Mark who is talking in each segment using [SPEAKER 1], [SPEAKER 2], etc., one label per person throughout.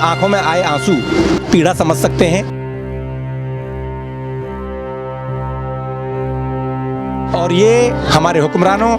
[SPEAKER 1] आंखों में आए आंसू पीड़ा समझ सकते हैं। और ये हमारे हुक्मरानों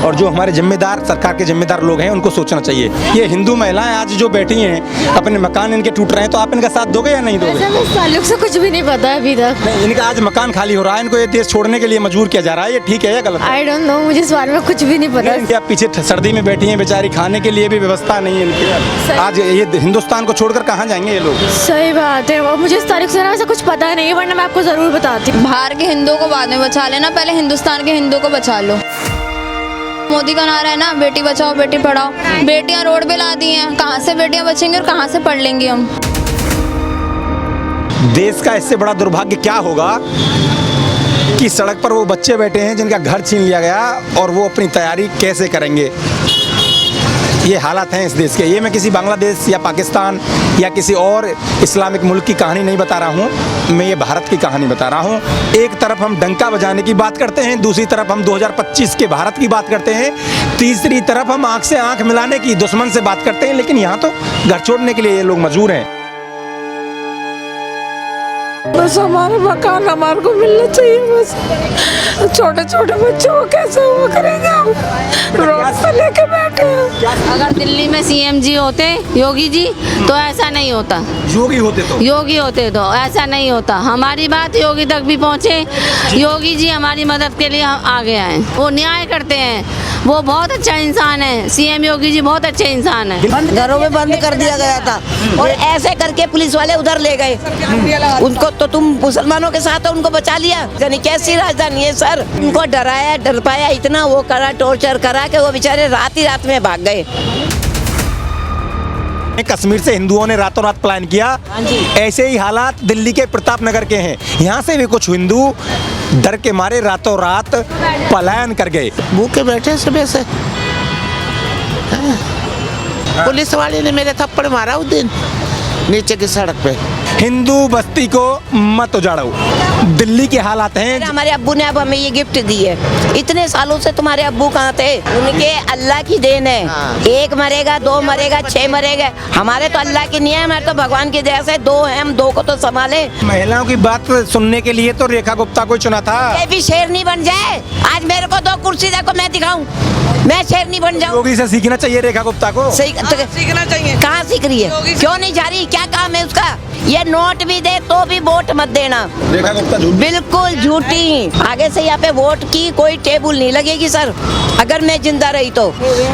[SPEAKER 1] और जो हमारे जिम्मेदार सरकार के जिम्मेदार लोग हैं उनको सोचना चाहिए। ये हिंदू महिलाएं आज जो बैठी हैं, अपने मकान इनके टूट रहे हैं, तो आप इनका साथ दोगे या नहीं दोगे?
[SPEAKER 2] ताल्लुक से कुछ भी नहीं पता अभी तक।
[SPEAKER 1] नहीं, इनका आज मकान खाली हो रहा है, इनको ये देश छोड़ने के लिए मजबूर किया जा रहा है, ये ठीक है या गलत?
[SPEAKER 2] आई डोंट नो, मुझे इस बारे में कुछ भी नहीं पता।
[SPEAKER 1] इनके आप पीछे सर्दी में बैठी हैं बेचारी, खाने के लिए भी व्यवस्था नहीं है इनके। आज ये हिंदुस्तान को छोड़कर कहाँ जाएंगे ये लोग?
[SPEAKER 2] सही बात है, और मुझे इस तारीख से ना वैसे कुछ पता नहीं है, वरना मैं आपको जरूर बताती।
[SPEAKER 3] बाहर के हिंदुओं को बाद में बचा लेना, पहले हिंदुस्तान के हिंदुओं को बचा लो। मोदी का नारा है ना, बेटी बचाओ बेटी पढ़ाओ। बेटियां रोड पे ला दी हैं, कहाँ से बेटियां बचेंगी और कहाँ से पढ़ लेंगी हम?
[SPEAKER 1] देश का इससे बड़ा दुर्भाग्य क्या होगा कि सड़क पर वो बच्चे बैठे हैं जिनका घर छीन लिया गया और वो अपनी तैयारी कैसे करेंगे। ये हालात हैं इस देश के। ये मैं किसी बांग्लादेश या पाकिस्तान या किसी और इस्लामिक मुल्क की कहानी नहीं बता रहा हूँ, मैं ये भारत की कहानी बता रहा हूँ। एक तरफ हम डंका बजाने की बात करते हैं, दूसरी तरफ हम 2025 के भारत की बात करते हैं, तीसरी तरफ हम आंख से आंख मिलाने की दुश्मन से बात करते हैं। लेकिन यहाँ तो घर छोड़ने के लिए ये लोग मजबूर हैं।
[SPEAKER 4] बस हमारा मकान हमारे को मिलना चाहिए। बस छोटे छोटे बच्चों को कैसे वो करेंगे, हम रोड पे लेके बैठे हैं।
[SPEAKER 5] अगर दिल्ली में सीएम जी होते योगी जी तो ऐसा नहीं होता।
[SPEAKER 1] योगी होते तो
[SPEAKER 5] ऐसा नहीं होता। हमारी बात योगी तक भी पहुँचे। योगी जी हमारी मदद के लिए आगे आए, वो न्याय करते हैं, वो बहुत अच्छा इंसान है। सीएम योगी जी बहुत अच्छे इंसान है।
[SPEAKER 6] घरों में बंद कर दिया गया था और ऐसे करके पुलिस वाले उधर ले गए उनको। तो तुम मुसलमानों के साथ हो, उनको बचा लिया। यानी कैसी राजधानी है सर? उनको डराया डर पाया, इतना वो करा, टॉर्चर करा कि वो बेचारे रात ही रात में भाग गए।
[SPEAKER 1] कश्मीर से हिंदुओं ने रातों रात पलायन किया, ऐसे ही हालात दिल्ली के प्रताप नगर के हैं। यहाँ से भी कुछ हिंदू डर के मारे रातों रात पलायन कर गए।
[SPEAKER 4] भूखे बैठे सुबह से, पुलिस वाले ने मेरे थप्पड़ मारा उस दिन नीचे की सड़क पे।
[SPEAKER 1] हिंदू बस्ती को मत उजाड़ो, दिल्ली के हालात हैं।
[SPEAKER 6] हमारे अब्बू ने अब हमें ये गिफ्ट दी है। इतने सालों से तुम्हारे अब्बू कहाँ थे? उनके अल्लाह की देन है। एक मरेगा, दो मरेगा, 6 मरेगा। हमारे तो अल्लाह की नहीं है, हमारे तो भगवान की दया से 2 हैं, हम 2 को तो संभाले।
[SPEAKER 1] महिलाओं की बात सुनने के लिए तो रेखा गुप्ता को चुना था।
[SPEAKER 6] ये भी शेरनी बन जाए। आज मेरे को 2 कुर्सी देखो, मैं दिखाऊं, मैं शेरनी बन जाऊं।
[SPEAKER 1] योगी से सीखना चाहिए रेखा गुप्ता को।
[SPEAKER 6] सीखना चाहिए। कहाँ सीख रही है? क्यों नहीं जा रही? क्या काम है उसका? ये नोट भी दे तो भी वोट मत देना।
[SPEAKER 1] रेखा गुप्ता
[SPEAKER 6] बिल्कुल झूठी। आगे से यहाँ पे वोट की कोई टेबल नहीं लगेगी सर, अगर मैं जिंदा रही तो।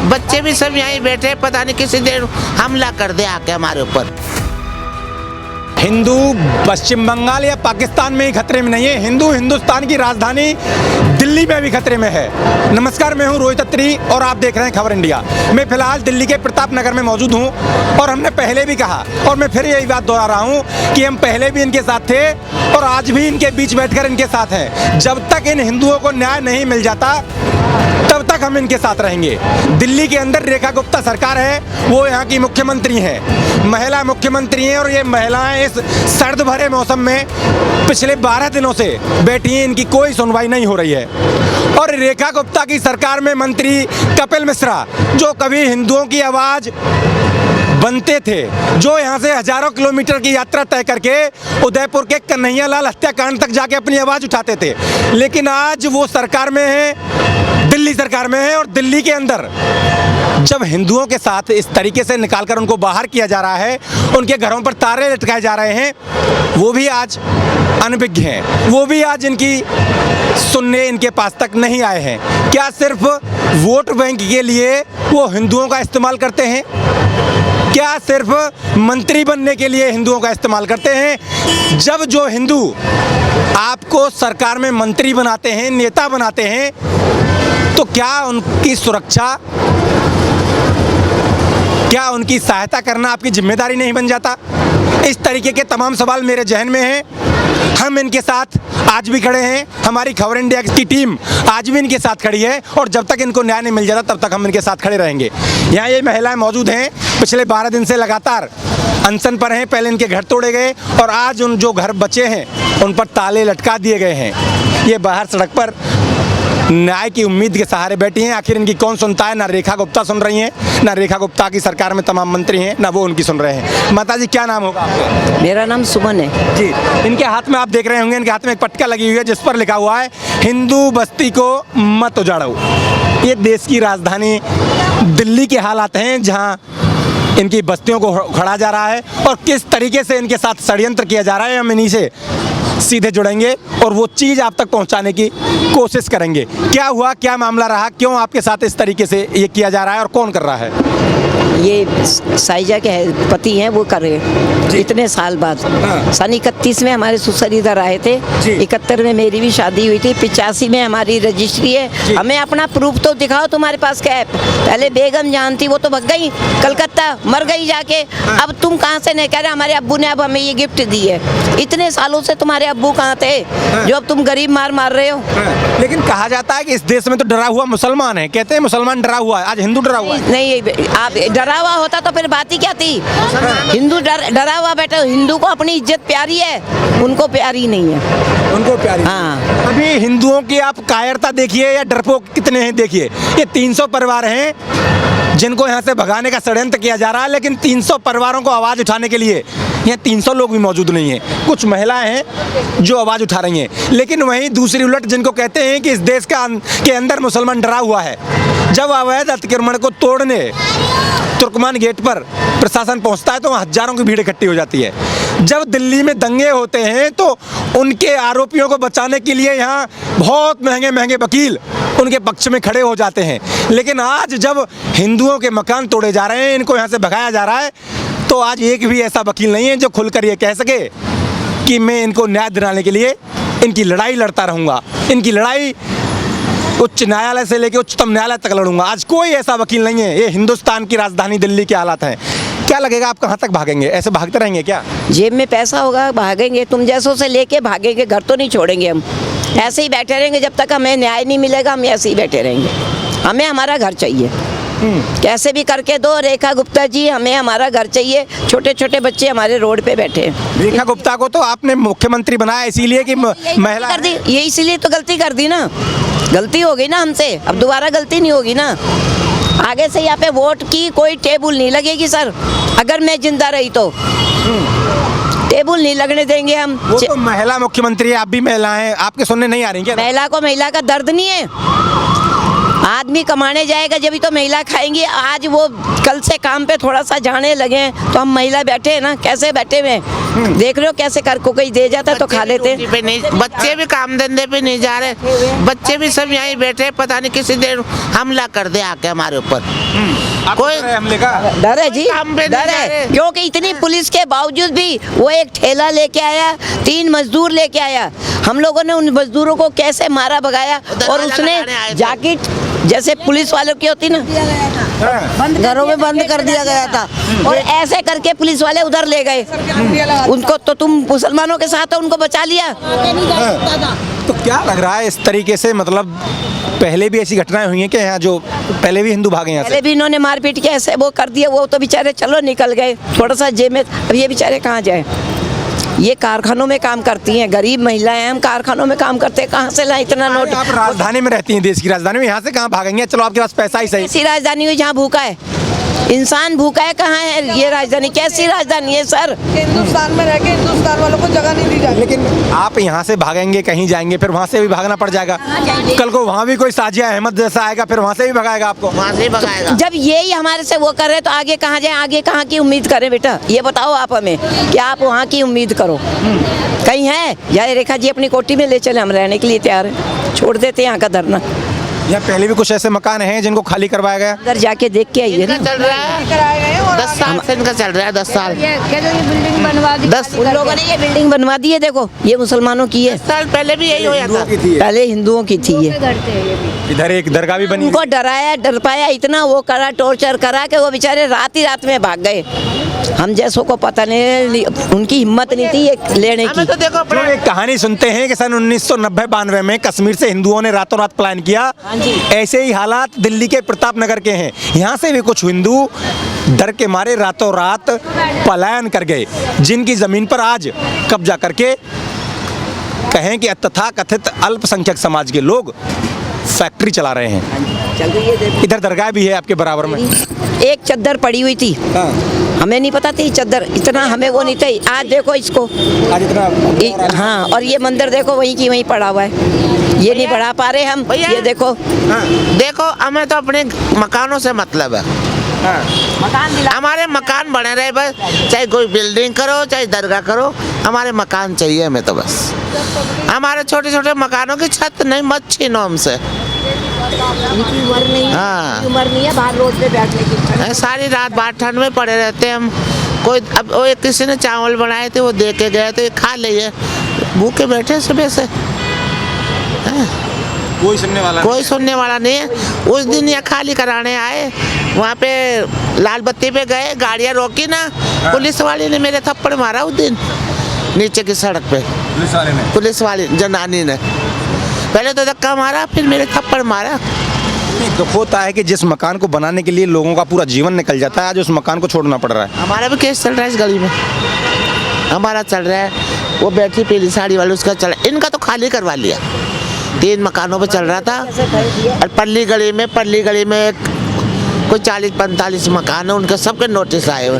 [SPEAKER 4] बच्चे भी सब यहीं बैठे, पता नहीं किसी देर हमला कर दे आके हमारे ऊपर।
[SPEAKER 1] हिंदू पश्चिम बंगाल या पाकिस्तान में ही खतरे में नहीं है, हिंदू हिंदुस्तान की राजधानी दिल्ली में भी खतरे में है। नमस्कार, मैं हूं रोहित अत्री और आप देख रहे हैं खबर इंडिया। मैं फिलहाल दिल्ली के प्रताप नगर में मौजूद हूं और हमने पहले भी कहा और मैं फिर यही बात दोहरा रहा हूं कि हम पहले भी इनके साथ थे और आज भी इनके बीच बैठकर इनके साथ हैं। जब तक इन हिंदुओं को न्याय नहीं मिल जाता तब तक हम इनके साथ रहेंगे। दिल्ली के अंदर रेखा गुप्ता सरकार है, वो यहाँ की मुख्यमंत्री हैं, महिला मुख्यमंत्री हैं और ये महिलाएं इस सर्द भरे मौसम में पिछले 12 दिनों से बैठी हैं, इनकी कोई सुनवाई नहीं हो रही है। और रेखा गुप्ता की सरकार में मंत्री कपिल मिश्रा, जो कभी हिंदुओं की आवाज बनते थे, जो यहाँ से हजारों किलोमीटर की यात्रा तय करके उदयपुर के कन्हैया लाल हत्याकांड तक जाके अपनी आवाज उठाते थे, लेकिन आज वो सरकार में है, दिल्ली सरकार में है। और दिल्ली के अंदर जब हिंदुओं के साथ इस तरीके से निकालकर उनको बाहर किया जा रहा है, उनके घरों पर तारे लटकाए जा रहे हैं, वो भी आज अनभिज्ञ हैं, वो भी आज इनकी सुनने इनके पास तक नहीं आए हैं। क्या सिर्फ वोट बैंक के लिए वो हिंदुओं का इस्तेमाल करते हैं? क्या सिर्फ मंत्री बनने के लिए हिंदुओं का इस्तेमाल करते हैं? जब जो हिंदू आपको सरकार में मंत्री बनाते हैं, नेता बनाते हैं, तो क्या उनकी सुरक्षा, क्या उनकी सहायता करना आपकी जिम्मेदारी नहीं बन जाता? इस तरीके के तमाम सवाल मेरे जहन में हैं। हम इनके साथ आज भी खड़े हैं, हमारी खबर इंडिया की टीम आज भी इनके साथ खड़ी है और जब तक इनको न्याय नहीं मिल जाता तब तक हम इनके साथ खड़े रहेंगे। यहाँ ये महिलाएं मौजूद हैं, पिछले 12 दिन से लगातार अनशन पर हैं। पहले इनके घर तोड़े गए और आज उन जो घर बचे हैं उन पर ताले लटका दिए गए हैं। ये बाहर सड़क पर न्याय की उम्मीद के सहारे बैठी हैं। आखिर इनकी कौन सुनता है? ना रेखा गुप्ता सुन रही हैं, ना रेखा गुप्ता की सरकार में तमाम मंत्री हैं, ना वो उनकी सुन रहे हैं। माता जी क्या नाम होगा आपका?
[SPEAKER 6] मेरा नाम सुमन है
[SPEAKER 1] जी। इनके हाथ में आप देख रहे होंगे, इनके हाथ में एक पटका लगी हुई है जिस पर लिखा हुआ है हिंदू बस्ती को मत उजाड़ो। ये देश की राजधानी दिल्ली के हालात हैं जहां इनकी बस्तियों को उखड़ा जा रहा है और किस तरीके से इनके साथ षड्यंत्र किया जा रहा है, हम इन्हीं से सीधे जुड़ेंगे और वो चीज़ आप तक पहुंचाने की कोशिश करेंगे। क्या हुआ, क्या मामला रहा, क्यों आपके साथ इस तरीके से ये किया जा रहा है और कौन कर रहा है?
[SPEAKER 6] ये साइजा के पति हैं, वो कर रहे हैं इतने साल बाद।
[SPEAKER 1] हाँ।
[SPEAKER 6] सन 31 में हमारे ससुर इधर आए थे,
[SPEAKER 1] जी।
[SPEAKER 6] 71 में मेरी भी शादी हुई थी, 85 में हमारी रजिस्ट्री है।
[SPEAKER 1] जी।
[SPEAKER 6] हमें अपना प्रूफ तो दिखाओ, तुम्हारे पास क्या है? पहले बेगम जान थी, वो तो भग गई कलकत्ता, मर गई जाके। अब तुम कहाँ से नहीं कह रहे? हमारे अब्बू ने अब हमें ये गिफ्ट दी है। इतने सालों से तुम्हारे अब्बू कहाँ थे जो अब तुम गरीब मार रहे हो?
[SPEAKER 1] लेकिन कहा जाता है कि इस देश में तो डरा हुआ मुसलमान है, कहते हैं मुसलमान डरा हुआ है, आज हिंदू डरा हुआ है।
[SPEAKER 6] नहीं, आप डरा हुआ होता तो फिर बात ही क्या थी? हिंदू डरा हुआ बैठा, हिंदू को अपनी इज्जत प्यारी है, उनको प्यारी नहीं है।
[SPEAKER 1] उनको प्यारी।
[SPEAKER 6] हाँ।
[SPEAKER 1] अभी हिंदुओं की आप कायरता देखिए या डरपोक कितने हैं देखिए। ये 300 परिवार हैं जिनको यहाँ से भगाने का षड्यंत्र किया जा रहा है, लेकिन 300 परिवारों को आवाज़ उठाने के लिए यहाँ 300 लोग भी मौजूद नहीं हैं। कुछ महिलाएं हैं जो आवाज़ उठा रही हैं, लेकिन वहीं दूसरी उलट जिनको कहते हैं कि इस देश के अंदर मुसलमान डरा हुआ है, जब अवैध अतिक्रमण को तोड़ने तुर्कमान गेट पर प्रशासन पहुंचता है तो वहाँ हजारों की भीड़ इकट्ठी हो जाती है। जब दिल्ली में दंगे होते हैं तो उनके आरोपियों को बचाने के लिए यहाँ बहुत महंगे महंगे वकील उनके पक्ष में खड़े हो जाते हैं। लेकिन आज जब हिंदुओं के मकान तोड़े जा रहे हैं, इनको यहाँ से भगाया जा रहा है, तो आज एक भी ऐसा वकील नहीं है जो खुलकर ये कह सके कि मैं इनको न्याय दिलाने के लिए इनकी लड़ाई लड़ता रहूँगा, इनकी लड़ाई उच्च न्यायालय से लेकर उच्चतम न्यायालय तक लड़ूंगा। आज कोई ऐसा वकील नहीं है। ये हिंदुस्तान की राजधानी दिल्ली के हालात हैं। क्या लगेगा, आप कहाँ तक भागेंगे? ऐसे भागते रहेंगे क्या?
[SPEAKER 6] जेब में पैसा होगा भागेंगे, तुम जैसों से लेके भागेंगे, घर तो नहीं छोड़ेंगे हम। ऐसे ही बैठे रहेंगे जब तक हमें न्याय नहीं मिलेगा, हम ऐसे ही बैठे रहेंगे। हमें हमारा घर चाहिए, कैसे भी करके दो। रेखा गुप्ता जी, हमें हमारा घर चाहिए। छोटे छोटे बच्चे हमारे रोड पे बैठे हैं।
[SPEAKER 1] रेखा गुप्ता को तो आपने मुख्यमंत्री बनाया इसीलिए कि महिला
[SPEAKER 6] कर दी, ये इसीलिए तो गलती कर दी ना, गलती हो गई ना हमसे, अब दोबारा गलती नहीं होगी ना। आगे से यहाँ पे वोट की कोई टेबल नहीं लगेगी सर, अगर मैं जिंदा रही तो टेबल नहीं लगने देंगे हम।
[SPEAKER 1] वो तो महिला मुख्यमंत्री है, आप भी महिला हैं, आपके सुनने नहीं आ रही क्या?
[SPEAKER 6] महिला को महिला का दर्द नहीं है। आदमी कमाने जाएगा जब ही तो महिला खाएंगी। आज वो कल से काम पे थोड़ा सा जाने लगे तो हम महिला बैठे हैं ना, कैसे बैठे हुए देख रहे हो, कैसे कर को कोई दे जाता तो खा लेते।
[SPEAKER 7] बच्चे भी काम धंधे पे नहीं जा रहे, बच्चे भी सब यहीं बैठे, पता नहीं किसी देर हमला कर दे आके हमारे ऊपर।
[SPEAKER 1] कोई हमले का
[SPEAKER 6] डर है जी,
[SPEAKER 7] काम पे नहीं
[SPEAKER 6] डर
[SPEAKER 7] जा
[SPEAKER 6] है,
[SPEAKER 7] रहे।
[SPEAKER 6] क्योंकि इतनी पुलिस के बावजूद भी वो एक ठेला लेके आया, 3 मजदूर लेके आया। हम लोगों ने उन मजदूरों को कैसे मारा भगाया, और उसने जैकेट जैसे पुलिस वालों की होती ना, घरों में बंद कर दिया गया था, और ऐसे करके पुलिस वाले उधर ले गए उनको। तो तुम मुसलमानों के साथ हो, उनको बचा लिया।
[SPEAKER 1] तो क्या लग रहा है इस तरीके से, मतलब पहले भी ऐसी घटनाएं हुई हैं कि यहाँ जो पहले भी हिंदू भागे यहाँ
[SPEAKER 6] पहले
[SPEAKER 1] से?
[SPEAKER 6] भी इन्होंने मारपीट के ऐसे वो कर दिया, वो तो बेचारे चलो निकल गए थोड़ा सा जेब में। अब ये बेचारे कहाँ जाए? ये कारखानों में काम करती हैं, गरीब महिलाएं हैं, हम कारखानों में काम करते हैं, कहाँ से लाएं इतना नोट?
[SPEAKER 1] आप राजधानी में रहती हैं, देश की राजधानी में, यहाँ से कहाँ भागेंगे? चलो आपके पास पैसा ही सही।
[SPEAKER 6] ऐसी राजधानी हुई जहाँ भूखा है इंसान, भूखा है, कहाँ है ये राजधानी? कैसी राजधानी है सर?
[SPEAKER 4] हिंदुस्तान में रह के हिंदुस्तान वालों को जगह नहीं दी जाती।
[SPEAKER 1] लेकिन आप यहाँ से भागेंगे, कहीं जाएंगे, फिर वहाँ से भी भागना पड़ जाएगा। कल को वहाँ भी कोई साजिया अहमद जैसा आएगा, फिर वहाँ से भी भगाएगा आपको।
[SPEAKER 7] वहाँ से ही भगाएगा।
[SPEAKER 6] जब यही हमारे से वो कर रहे तो आगे कहाँ जाए? आगे कहाँ की उम्मीद करें बेटा, ये बताओ आप हमें कि आप वहाँ की उम्मीद करो कहीं है? या रेखा जी अपनी कोठी में ले चले, हम रहने के लिए तैयार हैं, छोड़ देते हैं यहाँ का धरना।
[SPEAKER 1] यहाँ पहले भी कुछ ऐसे मकान हैं जिनको खाली करवाया गया?
[SPEAKER 6] अंदर जाके देख के आइए ना।
[SPEAKER 7] चल रहा है 10 साल से इनका चल रहा है, 10 साल।
[SPEAKER 5] बिल्डिंग बनवा दी
[SPEAKER 7] 10
[SPEAKER 6] उन लोगों ने ये बिल्डिंग बनवा दी है, देखो ये मुसलमानों की है,
[SPEAKER 7] साल पहले भी यही होया था।
[SPEAKER 6] पहले हिंदुओं की थी ये।
[SPEAKER 1] इधर एक दरगाह भी बनी।
[SPEAKER 6] उनको डराया डरपाया इतना, वो करा, टॉर्चर करा के वो बेचारे रात ही रात में भाग गए। हम जैसों को पता नहीं, उनकी हिम्मत नहीं थी ये लेने की।
[SPEAKER 7] हमें तो देखो
[SPEAKER 1] जो एक कहानी सुनते हैं कि सन 1990-92 में कश्मीर से हिंदुओं ने रातों रात पलायन किया, ऐसे ही हालात दिल्ली के प्रताप नगर के हैं। यहाँ से भी कुछ हिंदू डर के मारे रातों रात पलायन कर गए, जिनकी ज़मीन पर आज कब्जा करके कहें कि तथाकथित अल्पसंख्यक समाज के लोग फैक्ट्री चला रहे हैं।
[SPEAKER 6] चल रही है देखो।
[SPEAKER 1] इधर दरगाह भी है आपके बराबर में।
[SPEAKER 6] एक चद्दर पड़ी हुई थी, हमें नहीं पता थी चद्दर, इतना हमें वो नहीं थी। आज देखो इसको,
[SPEAKER 1] आज इतना
[SPEAKER 6] हाँ, और ये मंदिर देखो वहीं की वहीं पड़ा हुआ है, ये नहीं बढ़ा पा रहे हम।
[SPEAKER 7] भैया।
[SPEAKER 6] ये देखो,
[SPEAKER 7] देखो हमें तो अपने मकानों से मतलब है।
[SPEAKER 6] मकान दिला,
[SPEAKER 7] हमारे मकान बने रहे बस, चाहे कोई बिल्डिंग करो चाहे दरगाह करो, हमारे मकान चाहिए हमें तो बस। हमारे छोटे छोटे मकानों की छत नहीं मत छीनो हमसे।
[SPEAKER 6] इनकी उम्र नहीं है,
[SPEAKER 7] हाँ।
[SPEAKER 6] इनकी उम्र नहीं है बाहर रोड पे बैठने की।
[SPEAKER 7] सारी रात बाहर ठंड में पड़े रहते हैं हम। कोई अब वो एक किसी ने चावल बनाए थे वो दे के गए तो ये खा लिए, भूखे बैठे सुबह से।
[SPEAKER 1] कोई सुनने वाला
[SPEAKER 7] कोई सुनने वाला नहीं है। उस दिन ये खाली कराने आए, वहाँ पे लाल बत्ती पे गए, गाड़ियाँ रोकी ना, पुलिस वाले ने मेरे थप्पड़ मारा उस दिन नीचे की सड़क पे।
[SPEAKER 1] पुलिस वाले ने
[SPEAKER 7] पुलिस वाली जनानी ने पहले तो धक्का मारा, फिर मेरे थप्पड़ मारा।
[SPEAKER 1] दुख होता है कि जिस मकान को बनाने के लिए लोगों का पूरा जीवन निकल जाता है, आज उस मकान को छोड़ना पड़ रहा है।
[SPEAKER 7] हमारा भी केस चल रहा है इस गली में, हमारा चल रहा है। वो बैठी पीली साड़ी वाली उसका चल, इनका तो खाली करवा लिया। 3 मकानों पे चल रहा था, और पल्ली गली में कोई 40-45 मकान है, उनके सबके नोटिस आए हुए।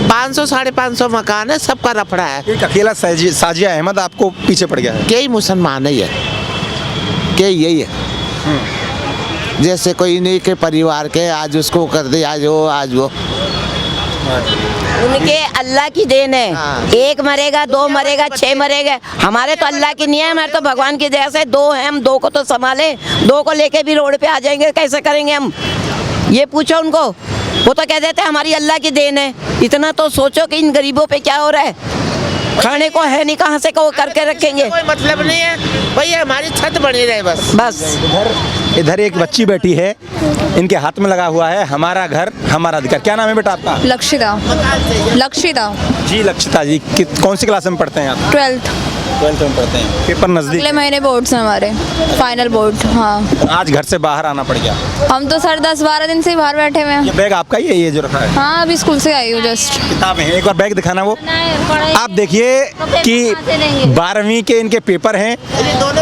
[SPEAKER 7] 500 साढ़े 500 मकान है, सबका रफड़ा है।
[SPEAKER 1] एक अकेला साजिया अहमद आपको पीछे पड़ गया है।
[SPEAKER 7] कई मुसलमान ही है, कई यही है। जैसे कोई इन्हीं के परिवार के, आज उसको कर दे, आज वो
[SPEAKER 6] उनके अल्लाह की देन है।
[SPEAKER 7] हाँ।
[SPEAKER 6] 1 मरेगा, 2 मरेगा, 6 मरेगा, हमारे तो अल्लाह की नहीं है, हमारे तो भगवान की दया से 2 हैं, हम 2 को तो संभाले, 2 को लेके भी रोड पे आ जाएंगे, कैसे करेंगे हम? ये पूछो उनको, वो तो कह देते हमारी अल्लाह की देन है। इतना तो सोचो कि इन गरीबों पे क्या हो रहा है, खाने को है नहीं, कहाँ से को करके रखेंगे।
[SPEAKER 7] कोई मतलब नहीं है भैया, हमारी छत बनी रहे बस।
[SPEAKER 1] इधर एक बच्ची बैठी है, इनके हाथ में लगा हुआ है हमारा घर हमारा अधिकार। क्या नाम है बेटा आपका?
[SPEAKER 3] लक्षिता।
[SPEAKER 1] जी लक्षिता जी, कौन सी क्लास में पढ़ते हैं आप? 12th में पढ़ते हैं। पेपर नजदीक,
[SPEAKER 3] अगले महीने बोर्ड्स हैं हमारे, फाइनल बोर्ड। हाँ,
[SPEAKER 1] आज घर से बाहर आना पड़ गया।
[SPEAKER 3] हम तो सर 10-12 दिन से ही बाहर बैठे हुए हैं।
[SPEAKER 1] ये बैग आपका ही है, ये जो रखा है?
[SPEAKER 3] हाँ, अभी स्कूल से आई हूँ जस्ट।
[SPEAKER 1] किताबें हैं, एक बार बैग दिखाना। वो आप देखिए कि 12वीं के इनके पेपर हैं,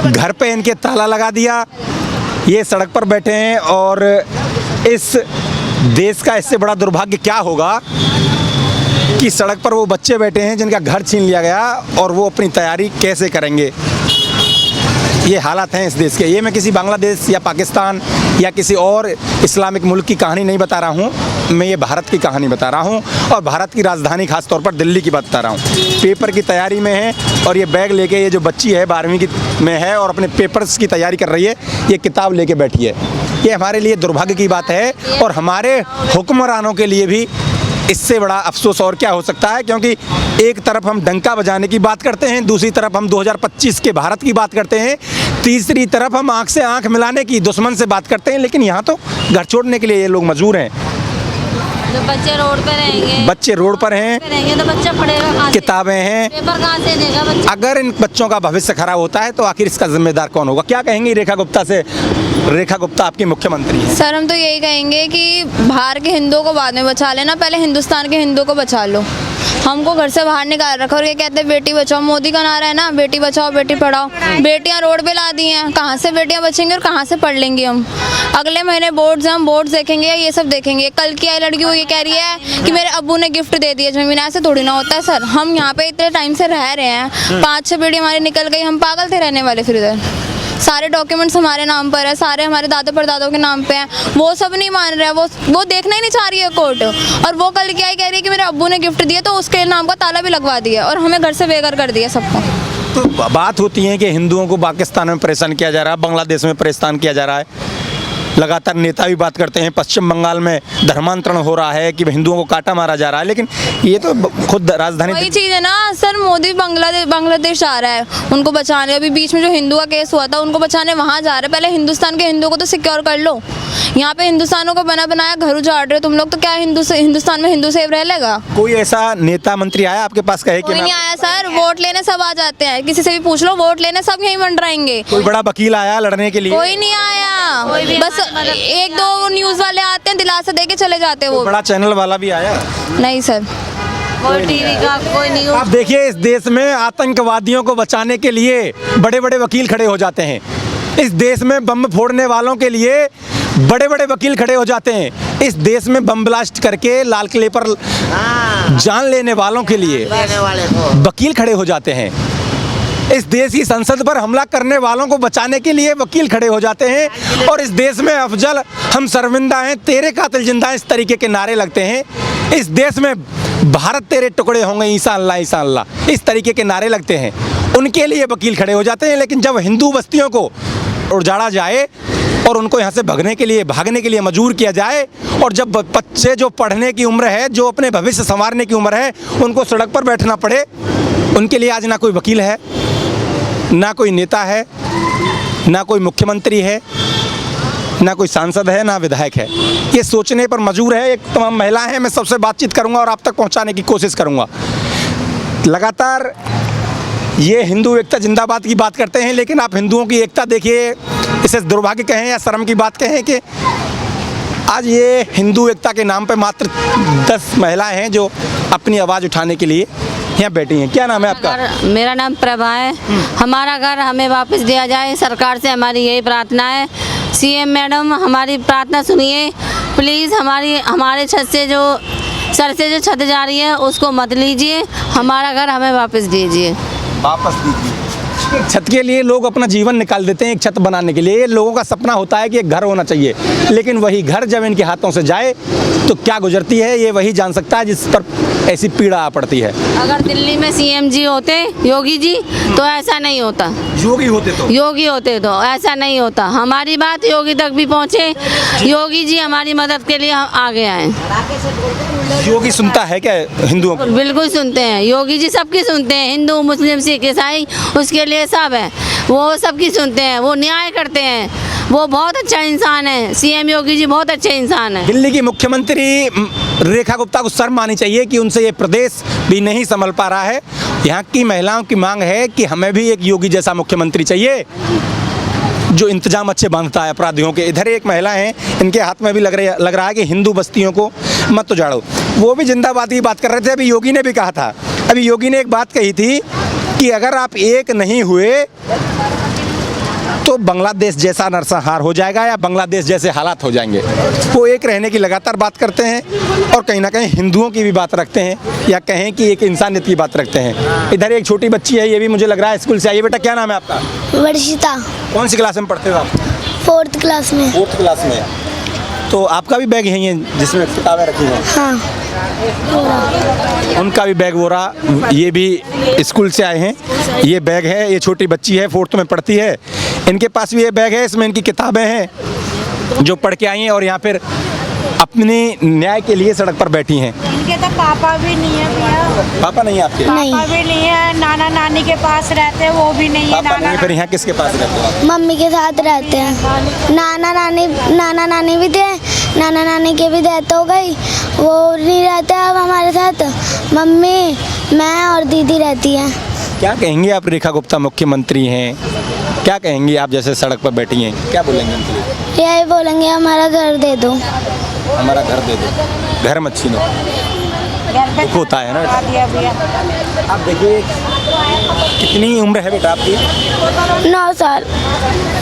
[SPEAKER 1] घर पे इनके ताला लगा दिया, ये सड़क पर बैठे हैं। और इस देश का इससे बड़ा दुर्भाग्य क्या होगा कि सड़क पर वो बच्चे बैठे हैं जिनका घर छीन लिया गया, और वो अपनी तैयारी कैसे करेंगे। ये हालात हैं इस देश के। ये मैं किसी बांग्लादेश या पाकिस्तान या किसी और इस्लामिक मुल्क की कहानी नहीं बता रहा हूँ, मैं ये भारत की कहानी बता रहा हूँ, और भारत की राजधानी खास तौर पर दिल्ली की बात बता रहा हूँ। पेपर की तैयारी में है, और ये बैग लेके ये जो बच्ची है 12वीं की में है और अपने पेपर्स की तैयारी कर रही है, ये किताब लेके बैठी है। ये हमारे लिए दुर्भाग्य की बात है, और हमारे हुक्मरानों के लिए भी इससे बड़ा अफसोस और क्या हो सकता है, क्योंकि एक तरफ हम डंका बजाने की बात करते हैं, दूसरी तरफ हम 2025 के भारत की बात करते हैं, तीसरी तरफ हम आंख से आंख मिलाने की दुश्मन से बात करते हैं। लेकिन यहाँ तो घर छोड़ने के लिए ये लोग मजबूर हैं।
[SPEAKER 5] तो बच्चे रोड पे रहेंगे,
[SPEAKER 1] बच्चे रोड पर हैं,
[SPEAKER 5] तो बच्चा पढ़ेगा कहाँ से?
[SPEAKER 1] किताबें हैं,
[SPEAKER 5] पेपर कहाँ से देगा बच्चा?
[SPEAKER 1] अगर इन बच्चों का भविष्य खराब होता है तो आखिर इसका जिम्मेदार कौन होगा? क्या कहेंगी रेखा गुप्ता से? रेखा गुप्ता आपकी मुख्यमंत्री है।
[SPEAKER 3] सर हम तो यही कहेंगे कि बाहर के हिंदुओं को बाद में बचा लेना, पहले हिंदुस्तान के हिंदुओं को बचा लो। हमको घर से बाहर निकाल रखा, और ये कहते हैं बेटी बचाओ, मोदी का नारा है ना, बेटी बचाओ बेटी पढ़ाओ। बेटियां रोड पे ला दी हैं, कहाँ से बेटियां बचेंगी और कहाँ से पढ़ लेंगी हम? अगले महीने बोर्ड्स हैं, हम बोर्ड्स देखेंगे या ये सब देखेंगे। कल की आई लड़की वो ये कह रही है कि मेरे अब्बू ने गिफ्ट दे दिया जमीन, ऐसे थोड़ी ना होता है सर। हम यहाँ पे इतने टाइम से रह रहे हैं, 5-6 बेटी हमारी निकल गई, हम पागल थे रहने वाले। फिर इधर सारे डॉक्यूमेंट्स हमारे नाम पर है, सारे हमारे दादा परदादों के नाम पे हैं, वो सब नहीं मान रहे हैं, वो देखना ही नहीं चाह रही है कोर्ट। और वो कल क्या कह रही है कि मेरे अब्बू ने गिफ्ट दिया, तो उसके नाम का ताला भी लगवा दिया और हमें घर से बेघर कर दिया सबको।
[SPEAKER 1] तो बात होती है कि हिंदुओं को पाकिस्तान में परेशान किया जा रहा है, बांग्लादेश में परेशान किया जा रहा है, लगातार नेता भी बात करते हैं, पश्चिम बंगाल में धर्मांतरण हो रहा है कि हिंदुओं को काटा मारा जा रहा है, लेकिन ये तो खुद राजधानी
[SPEAKER 3] वही चीज़ है ना सर। मोदी बांग्लादेश जा रहा है उनको बचाने, अभी बीच में जो हिंदू का केस हुआ था उनको बचाने वहाँ जा रहे हैं। पहले हिंदुस्तान के हिंदुओं को तो सिक्योर कर लो। यहाँ पे हिंदुस्तानों को बना बनाया घर उजाड़ रहे हो तुम लोग, तो क्या हिंदुस्तान में हिंदू सेव रह लेगा?
[SPEAKER 1] कोई ऐसा नेता मंत्री आया आपके पास कहे कि
[SPEAKER 3] कोई नहीं आया सर। वोट लेने सब आ जाते हैं, किसी से भी पूछ लो, वोट लेने सब यहीं मंडराएंगे।
[SPEAKER 1] कोई बड़ा वकील आया लड़ने के लिए?
[SPEAKER 3] कोई नहीं आया, बस 1-2 न्यूज़ वाले आते हैं, दिलासा दे के चले जाते हैं। वो
[SPEAKER 1] बड़ा चैनल वाला भी आया?
[SPEAKER 3] नहीं सर,
[SPEAKER 5] कोई टीवी का कोई न्यूज़।
[SPEAKER 1] आप देखिए इस देश में आतंकवादियों को बचाने के लिए बड़े बड़े वकील खड़े हो जाते हैं, इस देश में बम फोड़ने वालों के लिए बड़े बड़े वकील खड़े हो जाते हैं। इस देश में बम ब्लास्ट करके लाल किले पर जान लेने वालों के लिए
[SPEAKER 7] लेने वाले को
[SPEAKER 1] वकील खड़े हो जाते हैं। इस देश की संसद पर हमला करने वालों को बचाने के लिए वकील खड़े हो जाते हैं। और इस देश में अफजल हम शर्मिंदा हैं, तेरे कातिल जिंदा हैं, इस तरीके के नारे लगते हैं। इस देश में भारत तेरे टुकड़े होंगे ईसा अल्लाह, इस तरीके के नारे लगते हैं। उनके लिए वकील खड़े हो जाते हैं। लेकिन जब हिंदू बस्तियों को उजाड़ा जाए और उनको यहाँ से भागने के लिए मजबूर किया जाए, और जब बच्चे जो पढ़ने की उम्र है, जो अपने भविष्य संवारने की उम्र है, उनको सड़क पर बैठना पड़े, उनके लिए आज ना कोई वकील है, ना कोई नेता है, ना कोई मुख्यमंत्री है, ना कोई सांसद है, ना विधायक है। ये सोचने पर मजबूर है। एक तमाम महिलाएं हैं, मैं सबसे बातचीत करूंगा और आप तक पहुंचाने की कोशिश करूंगा। लगातार ये हिंदू एकता जिंदाबाद की बात करते हैं, लेकिन आप हिंदुओं की एकता देखिए, इसे दुर्भाग्य कहें या शर्म की बात कहें कि आज ये हिंदू एकता के नाम पे मात्र 10 महिलाएं हैं जो अपनी आवाज़ उठाने के लिए यहाँ बैठी हैं। क्या नाम है आपका?
[SPEAKER 5] मेरा नाम प्रभा है। हमारा घर हमें वापस दिया जाए, सरकार से हमारी यही प्रार्थना है। सीएम मैडम हमारी प्रार्थना सुनिए प्लीज़। हमारे छत से जो सर से जो छत जा रही है उसको मत लीजिए, हमारा घर हमें वापस दीजिए।
[SPEAKER 1] वापस दीजिए। एक छत के लिए लोग अपना जीवन निकाल देते हैं, एक छत बनाने के लिए। लोगों का सपना होता है कि एक घर होना चाहिए, लेकिन वही घर जब इनके हाथों से जाए तो क्या गुजरती है ये वही जान सकता है जिस पर ऐसी पीड़ा आ पड़ती है।
[SPEAKER 5] अगर दिल्ली में सीएम जी होते योगी जी तो ऐसा नहीं होता।
[SPEAKER 1] योगी होते तो
[SPEAKER 5] ऐसा नहीं होता। हमारी बात योगी तक भी पहुँचे, योगी जी हमारी मदद के लिए आगे आए।
[SPEAKER 1] योगी सुनता है क्या हिंदुओं को?
[SPEAKER 5] बिल्कुल सुनते हैं, योगी जी सबकी सुनते हैं, हिंदू मुस्लिम सिख ईसाई उसके लिए सब है, वो सबकी सुनते हैं, वो न्याय करते हैं, वो बहुत अच्छा इंसान है। सीएम योगी जी बहुत अच्छे इंसान है।
[SPEAKER 1] दिल्ली की मुख्यमंत्री रेखा गुप्ता को शर्म आनी चाहिए कि उनसे ये प्रदेश भी नहीं संभल पा रहा है। यहाँ की महिलाओं की मांग है कि हमें भी एक योगी जैसा मुख्यमंत्री चाहिए जो इंतजाम अच्छे बांधता है अपराधियों के। इधर एक महिला है, इनके हाथ में भी लग रहा है कि हिंदू बस्तियों को मत उजाड़ो। वो भी जिंदाबाद की बात कर रहे थे। अभी योगी ने भी कहा था, अभी योगी ने एक बात कही थी कि अगर आप एक नहीं हुए तो बांग्लादेश जैसा नरसंहार हो जाएगा या बांग्लादेश जैसे हालात हो जाएंगे। वो एक रहने की लगातार बात करते हैं और कहीं ना कहीं हिंदुओं की भी बात रखते हैं, या कहें कि एक इंसानियत की बात रखते हैं। इधर एक छोटी बच्ची है, ये भी मुझे लग रहा है स्कूल से आई है। बेटा क्या नाम है आपका?
[SPEAKER 2] वर्षिता,
[SPEAKER 1] कौन सी क्लास में पढ़ते हो आप?
[SPEAKER 2] 4th क्लास में।
[SPEAKER 1] 4th क्लास में। तो आपका भी बैग है ये जिसमें किताबें रखी हैं?
[SPEAKER 2] हाँ।
[SPEAKER 1] उनका भी बैग वो रहा, ये भी स्कूल से आए हैं। ये बैग है, ये छोटी बच्ची है, 4th में पढ़ती है। इनके पास भी ये बैग है, इसमें इनकी किताबें हैं जो पढ़ के आई हैं और यहाँ फिर अपनी न्याय के लिए सड़क पर बैठी हैं।
[SPEAKER 8] इनके तो पापा भी नहीं है भैया।
[SPEAKER 1] पापा नहीं है आपके?
[SPEAKER 8] पापा भी नहीं है, नाना नानी के पास रहते हैं, वो भी नहीं है।
[SPEAKER 1] पापा नहीं है, फिर यहाँ किसके पास रहते हो?
[SPEAKER 2] मम्मी के साथ रहते हैं। नाना नानी भी थे, नाना नानी की भी डेथ हो गई, वो नहीं रहते अब हमारे साथ। मम्मी, मैं और दीदी रहती हैं।
[SPEAKER 1] क्या कहेंगे आप? रेखा गुप्ता मुख्यमंत्री हैं, क्या कहेंगी आप जैसे सड़क पर बैठी हैं? क्या बोलेंगे उनके लिए?
[SPEAKER 2] यही बोलेंगे हमारा घर दे दो,
[SPEAKER 1] हमारा घर दे दो। घर मत छीनो, दुख होता है ना। आप देखिए कितनी उम्र है बेटा आपकी?
[SPEAKER 2] 9 साल।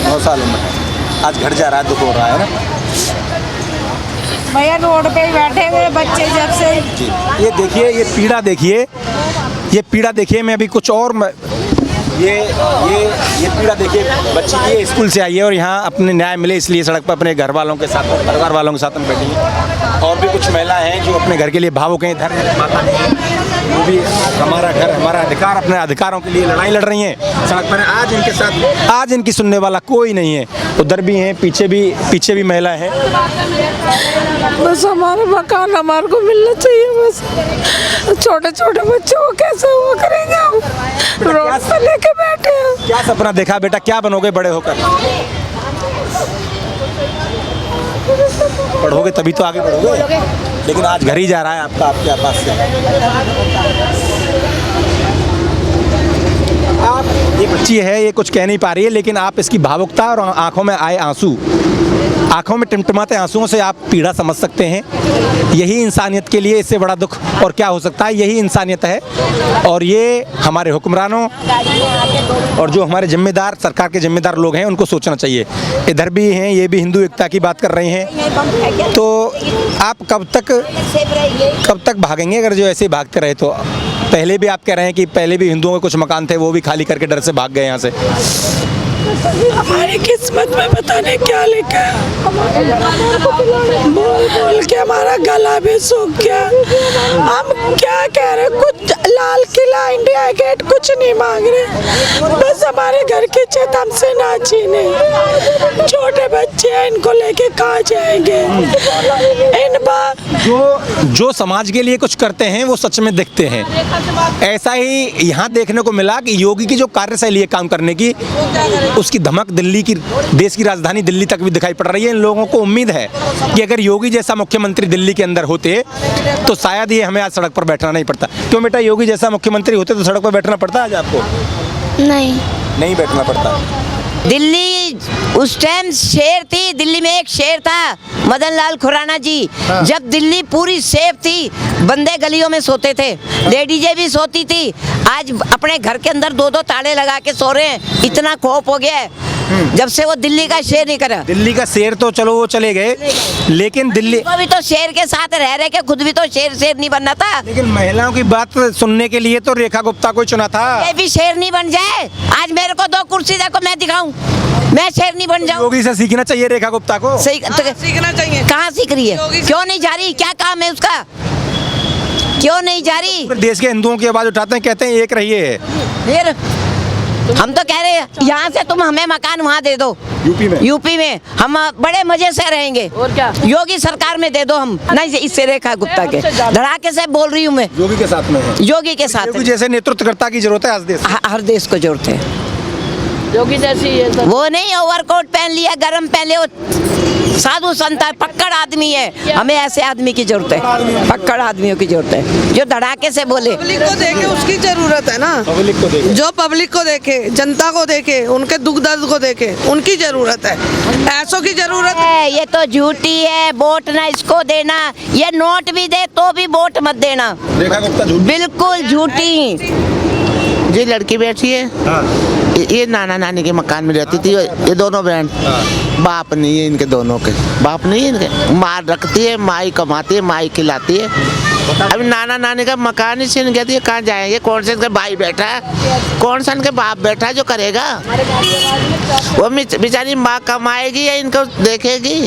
[SPEAKER 1] 9 साल उम्र है। आज घर जा रहा है, दुख हो रहा है ना
[SPEAKER 8] भैया। रोड पे बैठे हुए बच्चे जब से
[SPEAKER 1] जी। ये देखिए, ये पीड़ा देखिए, ये पीड़ा देखिए। मैं अभी कुछ और ये पीड़ा देखिए बच्ची की। ये स्कूल से आई है और यहाँ अपने न्याय मिले इसलिए सड़क पर अपने घर वालों के साथ, परिवार वालों के साथ में बैठी है। और भी कुछ महिलाएं हैं जो अपने घर के लिए भावुक हैं। इधर माता जी, वो भी हमारा घर हमारा अधिकार, अपने अधिकारों के लिए लड़ाई लड़ रही हैं सड़क पर। आज इनके साथ, आज इनकी सुनने वाला कोई नहीं है। उधर भी हैं, पीछे भी महिलाएं हैं।
[SPEAKER 4] बस हमारा मकान हमारे को मिलना चाहिए। बस छोटे छोटे बच्चों को कैसे वो करेंगे हम, रोड पे लेके बैठे हैं।
[SPEAKER 1] क्या सपना देखा बेटा, क्या बनोगे बड़े होकर? पढ़ोगे तभी तो आगे बढ़ोगे, लेकिन आज घर ही जा रहा है आपका, आपके पास से। आप, ये बच्ची है, ये कुछ कह नहीं पा रही है, लेकिन आप इसकी भावुकता और आंखों में आए आंसू आंखों में टिमटिमाते आंसुओं से आप पीड़ा समझ सकते हैं। यही इंसानियत के लिए इससे बड़ा दुख और क्या हो सकता है, यही इंसानियत है। और ये हमारे हुक्मरानों और जो हमारे जिम्मेदार सरकार के जिम्मेदार लोग हैं उनको सोचना चाहिए। इधर भी हैं, ये भी हिंदू एकता की बात कर रहे हैं। तो आप कब तक भागेंगे अगर जो ऐसे ही भागते रहे तो? पहले भी आप कह रहे हैं कि पहले भी हिंदुओं के कुछ मकान थे वो भी खाली करके डर से भाग गए यहाँ से।
[SPEAKER 4] हमारी किस्मत में पता नहीं क्या लिखा है। बोल बोल के हमारा गला भी सूख गया। हम क्या कह रहे, कुछ लाल किला इंडिया गेट कुछ नहीं मांग रहे, बस हमारे घर की छत हमसे ना छीने। छोटे बच्चे हैं, इनको लेके कहाँ जाएंगे? इन बार
[SPEAKER 1] जो समाज के लिए कुछ करते हैं वो सच में दिखते हैं। ऐसा ही यहाँ देखने को मिला कि योगी की जो कार्यशैली है काम करने की, उसकी धमक दिल्ली की, देश की राजधानी दिल्ली तक भी दिखाई पड़ रही है। इन लोगों को उम्मीद है कि अगर योगी जैसा मुख्यमंत्री दिल्ली के अंदर होते तो शायद ये हमें आज सड़क पर बैठना नहीं पड़ता। क्यों बेटा, योगी जैसा मुख्यमंत्री होते तो सड़क पर बैठना पड़ता आज आपको? नहीं बैठना पड़ता।
[SPEAKER 6] दिल्ली उस टाइम शेर थी, दिल्ली में एक शेर था मदन लाल खुराना जी। जब दिल्ली पूरी सेफ थी, बंदे गलियों में सोते थे, लेडीजें भी सोती थी। आज अपने घर के अंदर 2-2 ताले लगा के सो रहे हैं, इतना खौफ हो गया है जब से वो दिल्ली का शेर नहीं करा।
[SPEAKER 1] दिल्ली का शेर तो चलो वो चले गए, लेकिन दिल्ली
[SPEAKER 6] वो भी तो शेर के साथ रह के खुद भी तो शेर नहीं बनना था।
[SPEAKER 1] लेकिन महिलाओं की बात सुनने के लिए तो रेखा गुप्ता को चुना था।
[SPEAKER 6] ये भी शेर नहीं बन जाए। आज मेरे को 2 कुर्सी देखो, मैं दिखाऊं, मैं शेर नहीं बन जाऊं।
[SPEAKER 1] योगी से सीखना चाहिए रेखा गुप्ता को।
[SPEAKER 6] सही सीखना चाहिए। कहाँ सीख रही है? क्यों नहीं जा रही? क्या काम है उसका? क्यों नहीं जा रही?
[SPEAKER 1] देश के हिंदुओं की आवाज उठाते हैं, कहते हैं एक रहिए।
[SPEAKER 6] फिर हम तो कह रहे हैं यहाँ से तुम हमें मकान वहाँ दे दो, यूपी में हम बड़े मजे से रहेंगे। और क्या योगी सरकार में दे दो हम। नहीं, इससे रेखा गुप्ता के धड़ाके से बोल रही हूँ मैं।
[SPEAKER 1] योगी के साथ में है।
[SPEAKER 6] योगी के साथ
[SPEAKER 1] योगी जैसे नेतृत्वकर्ता की जरूरत है आज देश।
[SPEAKER 6] हर देश को जरूरत है। योगी जैसी है वो नहीं ओवरकोट पहन लिया, गरम पहले, वो साधु संत है, पक्कड़ आदमी है। हमें ऐसे आदमी की जरूरत है, पक्कड़ आदमियों की जरूरत है जो धड़ाके से बोले।
[SPEAKER 9] पब्लिक को देखे उसकी जरूरत है ना,
[SPEAKER 1] पब्लिक को देखे,
[SPEAKER 9] जो पब्लिक को देखे, जनता को देखे, उनके दुख दर्द को देखे, उनकी जरूरत है, ऐसों की जरूरत
[SPEAKER 6] है। ये तो झूठी है, वोट ना इसको देना, ये नोट भी दे तो भी वोट मत देना, बिल्कुल झूठी।
[SPEAKER 7] जी लड़की बैठी है, ये नाना नानी के मकान में रहती थी। ये दोनों बहन, बाप नहीं है इनके, दोनों के बाप नहीं है इनके। माँ रखती है, माई कमाती है, माई खिलाती है। अभी नाना नानी का मकान ही छीन कहती है, कहाँ जाएंगे? कौन से इनका भाई बैठा है, कौन सा इनके बाप बैठा है जो करेगा? वो बेचारी माँ कमाएगी या इनको देखेगी?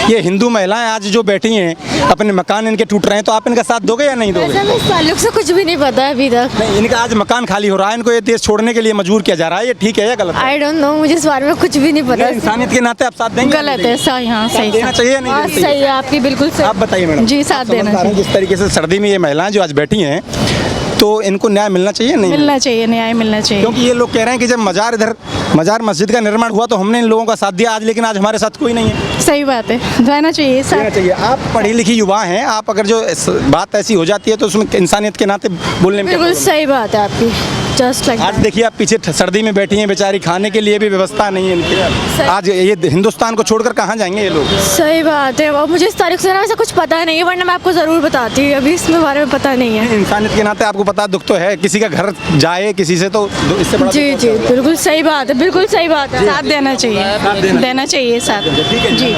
[SPEAKER 1] ये हिंदू महिलाएं आज जो बैठी हैं, अपने मकान इनके टूट रहे हैं, तो आप इनका साथ दोगे या नहीं दोगे?
[SPEAKER 10] इस ताल्लुक से कुछ भी नहीं पता अभी तक।
[SPEAKER 1] नहीं, इनका आज मकान खाली हो रहा है, इनको ये देश छोड़ने के लिए मजबूर किया जा रहा है, ये ठीक है या गलत है?
[SPEAKER 10] आई डोंट नो, मुझे इस बारे में कुछ भी नहीं पता।
[SPEAKER 1] इंसानियत के नाते आप साथ देंगे?
[SPEAKER 10] गलत है, सही। हाँ सही,
[SPEAKER 1] देना चाहिए या नहीं देना चाहिए?
[SPEAKER 10] सही है आपकी, बिल्कुल सही।
[SPEAKER 1] आप बताइए मैडम।
[SPEAKER 10] जी साथ देना चाहिए।
[SPEAKER 1] जिस तरीके से सर्दी में ये महिलाएं जो आज बैठी हैं, तो इनको न्याय मिलना चाहिए नहीं?
[SPEAKER 10] मिलना चाहिए, न्याय मिलना चाहिए।
[SPEAKER 1] क्योंकि ये लोग कह रहे हैं कि जब मजार मस्जिद का निर्माण हुआ तो हमने इन लोगों का साथ दिया, आज लेकिन आज हमारे साथ कोई नहीं है।
[SPEAKER 10] सही बात है, रहना चाहिए साथ।
[SPEAKER 1] रहना चाहिए। आप पढ़ी लिखी युवा हैं, आप अगर जो बात ऐसी हो जाती है तो उसमें इंसानियत के नाते बोलने में
[SPEAKER 10] बिल्कुल सही बात है आपकी, जस्ट लाइक।
[SPEAKER 1] आज देखिए आप पीछे सर्दी में बैठी हैं बेचारी, खाने के लिए भी व्यवस्था नहीं है इनकी। आज ये हिंदुस्तान को छोड़कर कहाँ जाएंगे ये लोग?
[SPEAKER 10] सही बात है। और मुझे इस तारीख से ना वैसे कुछ पता नहीं है, वरना मैं आपको ज़रूर बताती। अभी इसमें बारे में पता नहीं है।
[SPEAKER 1] इंसानियत के नाते आपको पता दुख तो है, किसी का घर जाए किसी से तो इससे बड़ा
[SPEAKER 10] जी जी बिल्कुल सही बात है, बिल्कुल सही बात है। साथ देना चाहिए, देना चाहिए साथ।
[SPEAKER 1] ठीक है जी।